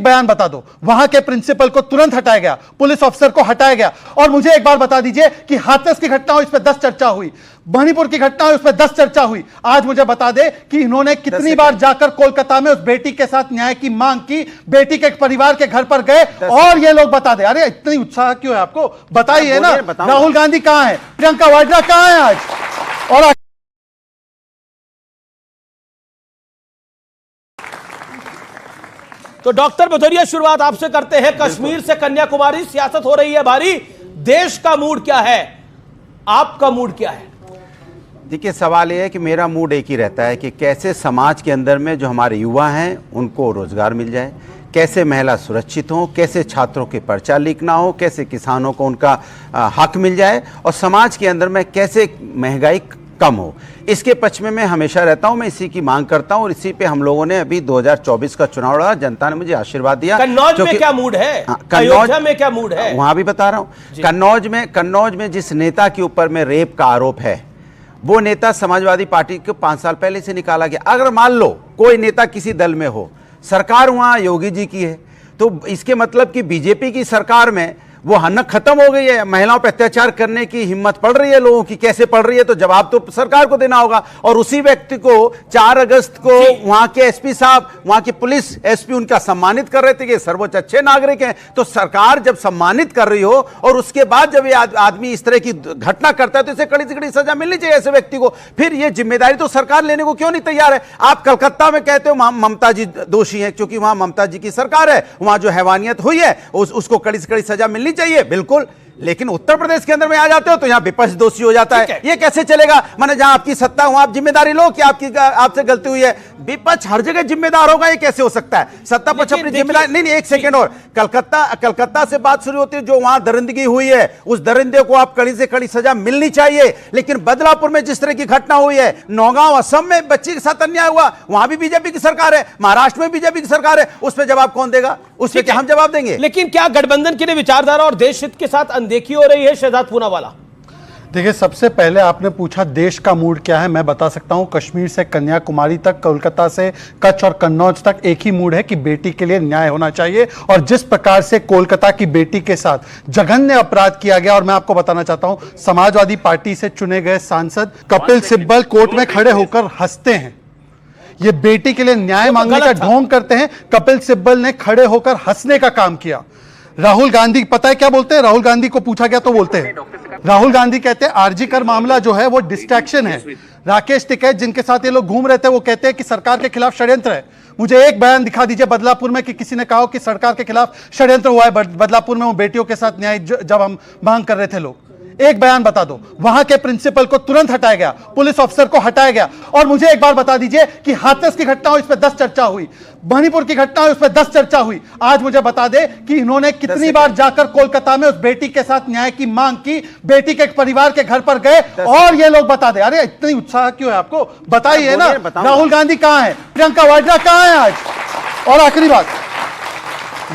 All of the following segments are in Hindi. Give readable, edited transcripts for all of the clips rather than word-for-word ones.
बयान बता दो, वहां के प्रिंसिपल को तुरंत हटाया गया, पुलिस ऑफिसर को हटाया गया। और मुझे एक बार बता दीजिए कि हाथरस की घटना हो, इस पर 10 चर्चा हुई, मणिपुर की घटना हो, इस पर 10 चर्चा हुई। आज मुझे बता दे कि इन्होंने कितनी बार जाकर कोलकाता में उस बेटी के साथ न्याय की मांग की, बेटी के परिवार के घर पर गए, और ये लोग बता दे। अरे इतनी उत्साह क्यों है आपको? बताइए ना, राहुल गांधी कहां है, प्रियंका वाड्रा कहां है आज? और तो डॉक्टर भदौरिया, शुरुआत आपसे करते हैं। कश्मीर से कन्याकुमारी सियासत हो रही है भारी, देश का मूड क्या है, आपका मूड क्या है? देखिए, सवाल यह है कि मेरा मूड एक ही रहता है कि कैसे समाज के अंदर में जो हमारे युवा हैं उनको रोजगार मिल जाए, कैसे महिला सुरक्षित हो, कैसे छात्रों के पर्चा लीक ना हो, कैसे किसानों को उनका हक मिल जाए, और समाज के अंदर में कैसे महंगाई कम हो। इसके पक्ष में मैं हमेशा रहता हूं, मैं इसी की मांग करता हूं, और इसी पे हम लोगों ने अभी 2024 का चुनाव लड़ा, जनता ने मुझे आशीर्वाद दिया। कन्नौज में क्या मूड है? अयोध्या में क्या मूड है? वहां भी बता रहा हूं। कन्नौज में जिस नेता के ऊपर में रेप का आरोप है, वो नेता समाजवादी पार्टी को 5 साल पहले से निकाला गया। अगर मान लो कोई नेता किसी दल में हो, सरकार वहां योगी जी की है, तो इसके मतलब कि बीजेपी की सरकार में वो हनक खत्म हो गई है, महिलाओं पर अत्याचार करने की हिम्मत पड़ रही है लोगों की। कैसे पड़ रही है? तो जवाब तो सरकार को देना होगा। और उसी व्यक्ति को 4 अगस्त को वहां के एसपी साहब, वहां की पुलिस एसपी उनका सम्मानित कर रहे थे कि सर्वोच्च अच्छे नागरिक हैं। तो सरकार जब सम्मानित कर रही हो और उसके बाद जब ये आदमी इस तरह की घटना करता है, तो इसे कड़ी से कड़ी सजा मिलनी चाहिए ऐसे व्यक्ति को। फिर ये जिम्मेदारी तो सरकार लेने को क्यों नहीं तैयार है? आप कलकत्ता में कहते हो ममता जी दोषी है, क्योंकि वहां ममता जी की सरकार है, वहां जो हैवानियत हुई है उसको कड़ी से कड़ी सजा मिलनी चाहिए, बिल्कुल। लेकिन उत्तर प्रदेश के अंदर में आ जाते हो तो यहां विपक्ष दोषी हो जाता है। ये कैसे चलेगा? माने जहां आपकी सत्ता वहां आप जिम्मेदारी लो कि आपसे गलती हुई है। विपक्ष हर जगह जिम्मेदार होगा, ये कैसे हो सकता है? सत्ता पक्ष अपनी जिम्मेदारी नहीं, एक सेकंड और। कलकत्ता से बात शुरू होती है, जो वहां दरिंदगी हुई है, उस दरिंदे को आप कड़ी से कड़ी सजा मिलनी चाहिए। लेकिन बदलापुर में जिस तरह की घटना हुई है, नौगांव असम में बच्ची के साथ अन्याय हुआ, वहां भी बीजेपी की सरकार है, महाराष्ट्र में बीजेपी की सरकार है, उस पर जवाब कौन देगा? उस पर क्या हम जवाब देंगे? लेकिन क्या गठबंधन की विचारधारा और देश हित के साथ देखी हो रही है? शहजाद पूनावाला, देखिए, सबसे पहले आपने पूछा देश का मूड क्या है। मैं बता सकता हूं, कश्मीर से कन्याकुमारी तक, कोलकाता से कच्छ और कन्नौज तक एक ही मूड है कि बेटी के लिए न्याय होना चाहिए। और जिस प्रकार से कोलकाता की बेटी के साथ जघन्य अपराध किया गया, और मैं आपको बताना चाहता हूं, समाजवादी पार्टी से चुने गए सांसद कपिल सिब्बल कोर्ट में खड़े होकर हंसते हैं। ये बेटी के लिए न्याय मांगने का ढोंग करते हैं। कपिल सिब्बल ने खड़े होकर हंसने का काम किया। राहुल गांधी पता है क्या बोलते हैं? राहुल गांधी को पूछा गया तो बोलते हैं, राहुल गांधी कहते हैं आरजी कर मामला जो है वो डिस्ट्रैक्शन है। राकेश टिकैत जिनके साथ ये लोग घूम रहे थे, वो कहते हैं कि सरकार के खिलाफ षड्यंत्र है। मुझे एक बयान दिखा दीजिए बदलापुर में कि किसी ने कहा कि सरकार के खिलाफ षड्यंत्र हुआ है बदलापुर में, वो बेटियों के साथ न्याय जब हम मांग कर रहे थे लोग। एक बयान बता दो, वहां के प्रिंसिपल को तुरंत हटाया गया, पुलिस ऑफिसर को हटाया गया। और मुझे एक बार बता दीजिए कि हाथरस की घटना हो, इस पर 10 चर्चा हुई, मणिपुर की घटना हो, इस पर 10 चर्चा हुई। आज मुझे बता दे कि इन्होंने कितनी बार जाकर कोलकाता में उस बेटी के साथ न्याय की मांग की, बेटी के परिवार के घर पर गए, और ये लोग बता दे। अरे इतनी उत्साह क्यों है आपको? बताइए ना, राहुल गांधी कहां है, प्रियंका वाड्रा कहां है आज? और आखिरी बात,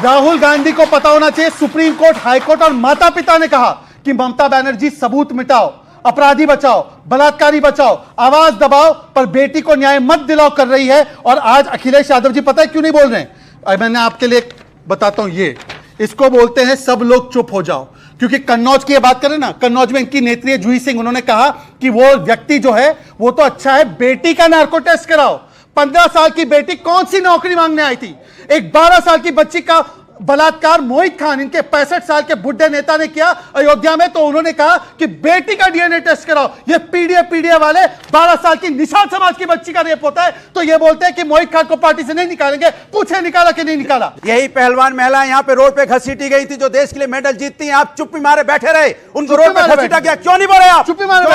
राहुल गांधी को पता होना चाहिए, सुप्रीम कोर्ट, हाईकोर्ट और माता पिता ने कहा कि ममता बनर्जी सबूत मिटाओ, अपराधी बचाओ, बलात्कारी बचाओ, आवाज दबाओ, पर बेटी को न्याय मत दिलाओ कर रही है। और आज अखिलेश यादव जी पता है क्यों नहीं बोल रहे हैं? मैंने आपके लिए बताता हूं, ये इसको बोलते हैं सब लोग चुप हो जाओ। क्योंकि कन्नौज की बात करें ना, कन्नौज में इनकी नेत्री है जूही सिंह, उन्होंने कहा कि वो व्यक्ति जो है वो तो अच्छा है, बेटी का नार्को टेस्ट कराओ। 15 साल की बेटी कौन सी नौकरी मांगने आई थी? एक 12 साल की बच्ची का बलात्कार मोहित खान, इनके 65 साल के बुढ़े नेता ने किया अयोध्या में, तो उन्होंने कहा कि बेटी का डीएनए टेस्ट कराओ। ये पीडीए वाले 12 साल की निषाद समाज की बच्ची का रेप होता है, तो ये बोलते हैं कि मोहित खान को पार्टी से नहीं निकालेंगे। पूछे निकाला कि नहीं निकाला? यही पहलवान महिला यहाँ पे रोड पे घसीटी गई थी, जो देश के लिए मेडल जीतती हैं। आप चुप्पी मारे बैठे रहे, उनको रोड पे घसीटा गया, क्यों नहीं बोले आप? चुप्पी मारे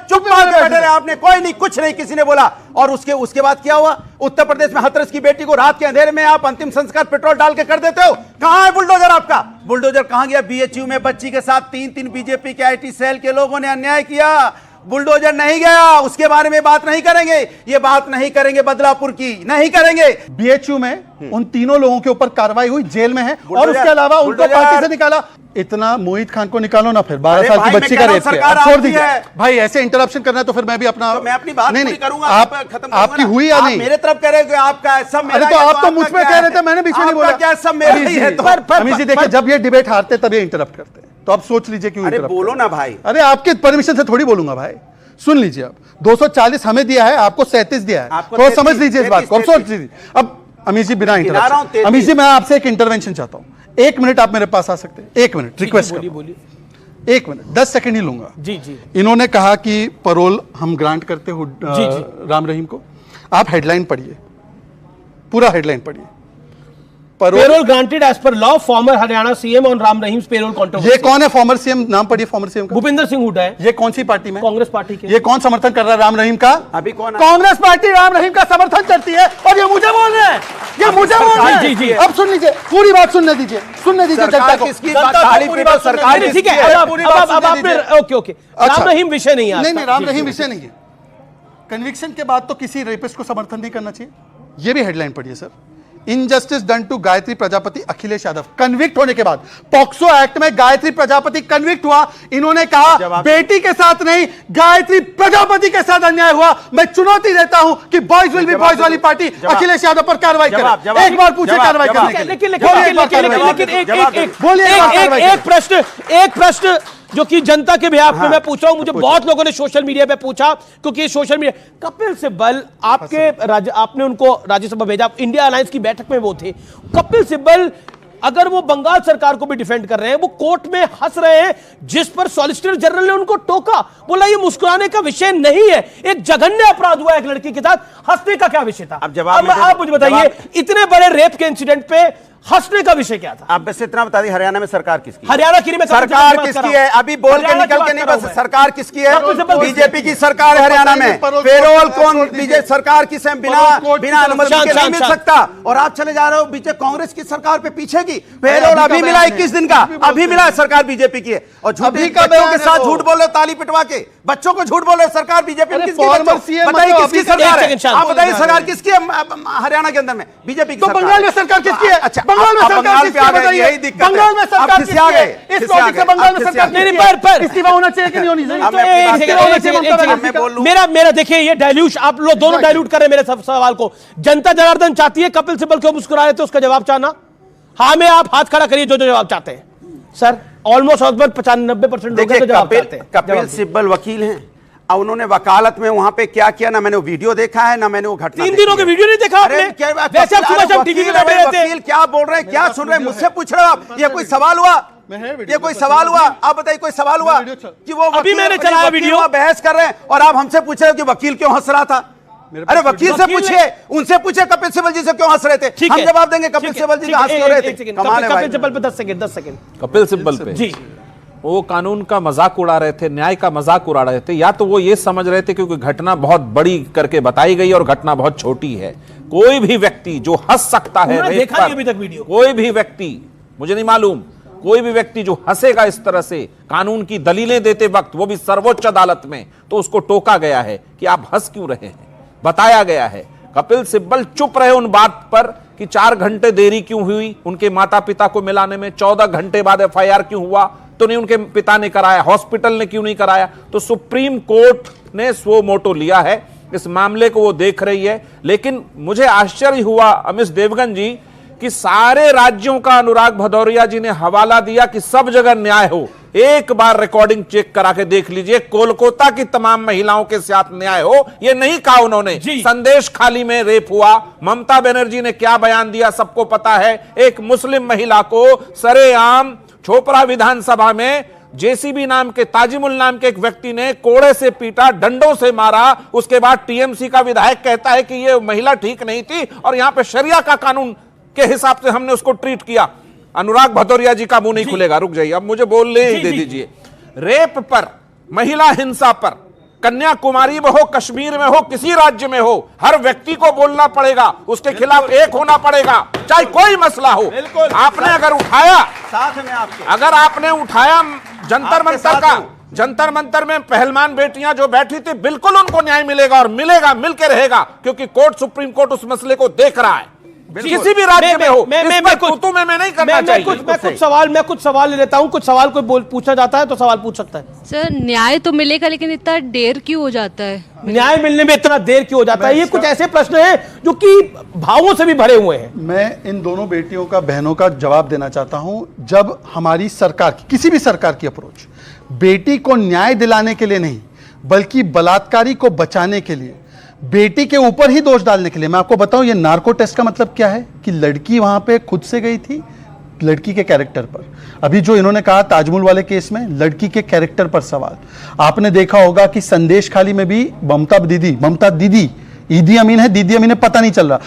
चुप मार के बैठे रहे आपने, कोई नहीं, कुछ नहीं किसी ने बोला। और उसके बाद क्या हुआ? उत्तर प्रदेश में हाथरस की बेटी को रात के अंधेरे में आप अंतिम संस्कार पेट्रोल डाल के कर देते हो। कहां है बुलडोजर आपका? बुलडोजर कहां गया? बीएचयू में बच्ची के साथ 3 बीजेपी के आईटी सेल के लोगों ने अन्याय किया, बुलडोजर नहीं गया। उसके बारे में बात नहीं करेंगे, ये बात नहीं करेंगे, बदलापुर की नहीं करेंगे। बीएचयू में उन तीनों लोगों के ऊपर कार्रवाई हुई, जेल में है, और उसके अलावा उनको पार्टी से निकाला। इतना मोहित खान को निकालो ना, फिर 12 अरे साल भाई, की मैं बच्ची कह का रहा हूं, रेप किया। सरकार अब छोड़ आपकी दीजिए है। भाई, ऐसे इंटरप्शन करना है तो फिर मैं भी अपना तो मैं अपनी बात पूरी करूंगा, नहीं आप खत्म आपकी करूंगा हुई ना। या आप नहीं? मेरे तरफ कह रहे हो कि आपका है सब मेरा अरे तो है, आप तो मुझ आपका पे क्या कह रहे है? थे, मैंने बीच में नहीं आपका बोला। क्या है, सब मेरा ही है तो अमीश जी देखिए, जब ये डिबेट हारते तब ये इंटरप्ट करते हैं, तो आप सोच लीजिए क्यों अरे इंटरप्ट बोलो ना भाई। अरे आपके परमिशन से थोड़ी बोलूंगा भाई, सुन लीजिए। आप 240 हमें दिया है, आपको 37 दिया है, आपको थोड़ा 33, समझ लीजिए इस बात को। अब सोच लीजिए। अब अमीश जी बिना गिना रहा हूं, इंटरप्शन, अमीश जी मैं आपसे एक इंटरवेंशन चाहता हूं, 1 मिनट आप मेरे पास आ सकते हैं? 1 मिनट रिक्वेस्ट बोलिए कर, बोलिए। 1 मिनट 10 सेकंड ही लूंगा। जी जी इन्होंने कहा कि परोल हम ग्रांट करते हो जी, जी। राम रहीम को। आप हेडलाइन पढ़िए, पूरा हेडलाइन पढ़िए। Parole granted as per law former Haryana CM on Ram Rahim parole controversy. ये कौन है फॉर्मर सीएम? नाम पढ़िए फॉर्मर सीएम का। भूपेंद्र सिंह हुड्डा है। ये कौन सी पार्टी में? कांग्रेस पार्टी के। ये कौन समर्थन कर रहा है राम रहीम का? अभी कौन है? कांग्रेस पार्टी राम रहीम का समर्थन करती है, और ये मुझे बोल रहे हैं, ये मुझे बोल रहे हैं। जी, जी। अब सुन लीजिए, पूरी बात सुनने दीजिए, सुनने दीजिए जनता सरकार को। किसकी जनता बात? को खाली पूरी पेपर बात सुनने सरकार दीजिए। ठीक है, अरे अब पूरी बात अब सुनने आपने दीजिए। ओके ओके अच्छा। राम रहीम विषय नहीं है आज नहीं का। नहीं, राम जी, रहीम जी। विषय नहीं है। कन्विक्शन के बाद तो किसी रेपिस्ट को समर्थन नहीं करना चाहिए। ये भी हेडलाइन पढ़िए sir. Injustice done to Gayatri Prajapati Akhilesh Yadav. Convict होने के बाद, पॉक्सो एक्ट में गायत्री प्रजापति कन्विक्ट हुआ, इन्होंने कहा बेटी के साथ नहीं, गायत्री प्रजापति के साथ अन्याय हुआ। मैं चुनौती देता हूं कि बॉयज विल बी बॉयज वाली पार्टी अखिलेश यादव पर कार्रवाई करे। एक बार पूछे कार्रवाई करने के लिए। लेकिन बोलिए एक प्रश्न जो कि जनता के बिहाफ में मैं पूछ रहा हूं, मुझे बहुत लोगों ने सोशल मीडिया पे पूछा, क्योंकि सोशल मीडिया कपिल सिब्बल आपके आपने उनको राज्यसभा भेजा, इंडिया अलायंस की बैठक में वो थे। कपिल सिब्बल अगर वो बंगाल सरकार को भी डिफेंड कर रहे हैं, वो कोर्ट में हंस रहे हैं, जिस पर सॉलिसिटर जनरल ने उनको टोका, बोला ये मुस्कुराने का विषय नहीं है, एक जघन्य अपराध हुआ एक लड़की के साथ, हंसने का क्या विषय था? अब आप मुझे बताइए, इतने बड़े रेप के इंसिडेंट पे हंसने का विषय क्या था? आप बस इतना बता दी, हरियाणा में सरकार किसकी? हरियाणा की मैं सरकार किसकी है? अभी बोल के निकल के नहीं, बस सरकार किसकी है? बीजेपी की सरकार है हरियाणा में। पेरोल कौन? बीजेपी सरकार किस है? बिना अनुमति के नहीं मिल सकता। और आप चले जा रहे हो बीजेपी कांग्रेस की सरकार पे पीछे की। पेरोल अभी मिला 21 दिन का, अभी मिला, सरकार बीजेपी की है। और झूठी बच्चों के साथ झूठ बोल रहे, ताली पिटवा के बच्चों को झूठ बोल रहे, सरकार बीजेपी किसकी? बताइए किसकी सरकार है? आप बताइए सरकार किसकी है हरियाणा के अंदर में? बीजेपी की। तो बंगाल में सरकार किसकी है? अच्छा, बंगाल में सरकार किसकी है? बताइए। यही दिक्कत है। बंगाल में सरकार आप किसकी है? इस लॉजिक से बंगाल में सरकार पर इस्तीफा होना चाहिए कि नहीं होनी चाहिए? मेरा देखिए, ये डाइल्यूट आप लोग दोनों डाइल्यूट कर रहे हैं मेरे सवाल को। जनता जनार्दन चाहती है कपिल सिब्बल क्यों मुस्कुरा रहे थे, उसका जवाब चाहना। हाँ में आप हाथ खड़ा करिए जो जवाब चाहते हैं। सर ऑलमोस्ट 95% लोग तो जवाब चाहते हैं। कपिल सिब्बल वकील हैं, और उन्होंने वकालत में वहां पे क्या किया, ना मैंने वो वीडियो देखा है, ना मैंने वो घटना 3 दिनों के वीडियो नहीं देखा आपने? वैसे आप सुबह शाम टीवी पे बैठे रहते हैं। वकील क्या बोल रहे हैं, क्या सुन रहे हैं, मुझसे पूछ रहे हो आप? ये कोई सवाल हुआ? ये कोई सवाल हुआ? आप बताइए, कोई सवाल हुआ कि वो अभी मैंने चलाया वीडियो, बहस कर रहे हैं और आप हमसे पूछ रहे हो कि वकील क्यों हंस रहा था? अरे वकील से पूछिए, उनसे पूछे कपिल सिब्बल जी से क्यों हंस रहे थे, हम जवाब देंगे। कपिल सिब्बल जी हंस क्यों रहे थे? कमाल है भाई। कपिल सिब्बल पे 10 सेकंड कपिल सिब्बल पे जी, वो कानून का मजाक उड़ा रहे थे, न्याय का मजाक उड़ा रहे थे, या तो वो ये समझ रहे थे क्योंकि घटना बहुत बड़ी करके बताई गई और घटना बहुत छोटी है। कोई भी व्यक्ति जो हंस सकता है रेप देखा नहीं अभी तक वीडियो, कोई भी व्यक्ति, मुझे नहीं मालूम, कोई भी व्यक्ति जो हंसेगा इस तरह से कानून की दलीलें देते वक्त, वो भी सर्वोच्च अदालत में, तो उसको टोका गया है कि आप हंस क्यों रहे हैं, बताया गया है। कपिल सिब्बल चुप रहे उन बात पर कि 4 घंटे देरी क्यों हुई उनके माता पिता को मिलाने में, 14 घंटे बाद FIR क्यों हुआ तो नहीं उनके पिता ने कराया, हॉस्पिटल ने क्यों नहीं कराया। तो सुप्रीम कोर्ट ने स्वो मोटो लिया है, इस मामले को वो देख रही है। लेकिन मुझे आश्चर्य हुआ अमिश देवगन जी कि सारे राज्यों का अनुराग भदौरिया जी ने हवाला दिया कि सब जगह न्याय हो। एक बार रिकॉर्डिंग चेक करा के देख लीजिए, कोलकाता की तमाम महिलाओं के साथ न्याय हो, ये नहीं कहा उन्होंने। संदेश खाली में रेप हुआ, ममता बनर्जी ने क्या बयान दिया सबको पता है। एक मुस्लिम महिला को सरेआम छोपरा विधानसभा में जेसीबी नाम के, ताजिमुल नाम के एक व्यक्ति ने कोड़े से पीटा, डंडों से मारा। उसके बाद टीएमसी का विधायक कहता है कि ये महिला ठीक नहीं थी और यहां पे शरिया का कानून के हिसाब से हमने उसको ट्रीट किया। अनुराग भदौरिया जी का मुंह नहीं खुलेगा, रुक जाइए, अब मुझे बोलने ही दे दीजिए। रेप पर, महिला हिंसा पर, कन्याकुमारी में हो, कश्मीर में हो, किसी राज्य में हो, हर व्यक्ति को बोलना पड़ेगा, उसके खिलाफ एक होना पड़ेगा, चाहे कोई मसला हो। आपने अगर उठाया, साथ में आपके, अगर आपने उठाया जंतर मंतर का, जंतर मंतर में पहलवान बेटियां जो बैठी थी, बिल्कुल उनको न्याय मिलेगा और मिलेगा, मिलके रहेगा, क्योंकि कोर्ट, सुप्रीम कोर्ट उस मसले को देख रहा है। किसी भी राज्य में हो, इस पर तू में नहीं करना चाहिए। मैं कुछ सवाल ले लेता हूं, कुछ सवाल कोई पूछना चाहता है तो सवाल पूछ सकता है। सर न्याय तो मिलेगा, लेकिन इतना देर क्यों हो जाता है? न्याय मिलने में इतना देर क्यों हो जाता है? ये कुछ ऐसे प्रश्न हैं जो कि भावों से भी भरे हुए हैं। मैं इन दोनों बेटियों का, बहनों का जवाब देना चाहता हूं। जब हमारी सरकार की, किसी भी सरकार की अप्रोच बेटी को न्याय दिलाने के लिए नहीं, बल्कि बलात्कारी को बचाने के लिए, बेटी के ऊपर ही दोष डालने के लिए, मैं आपको बताऊं ये नार्को टेस्ट का मतलब क्या है कि लड़की वहां पे खुद से गई थी, लड़की के कैरेक्टर पर। अभी जो इन्होंने कहा ताजमहल वाले केस में लड़की के कैरेक्टर पर सवाल। आपने देखा होगा कि संदेश खाली में भी ममता दीदी ईदी अमीन है, दीदी अमीन है, पता नहीं चल रहा।